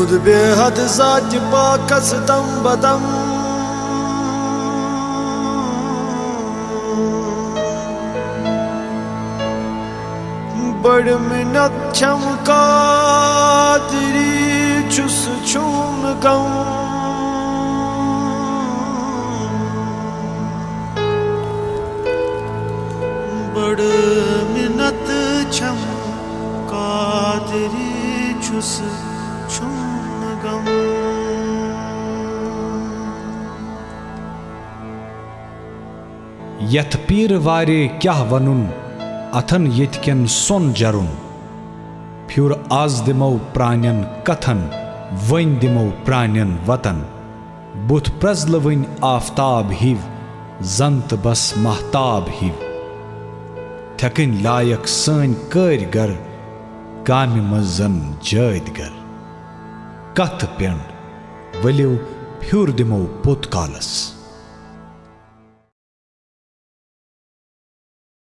सूद बेहद साज पाकस तम बदम बड़ मिन्नत चमका तेरी चुस चूम गम बड़ मिन्नत चमका तेरी चुस चूम गम। यथ पीर वारे क्या वनुन अथन यितकन सोन जरुन फ्युर आज दिमो प्राण्यन कथन वन दिमो प्राण्यन वतन बुथ प्रजल वन आफ्ताब हिव जंत बस महताब हिव थकन लायक सन कारीगर कामि मजन जायदगर कथ पेंड वलियो फ्युर दिमो पोत कालस।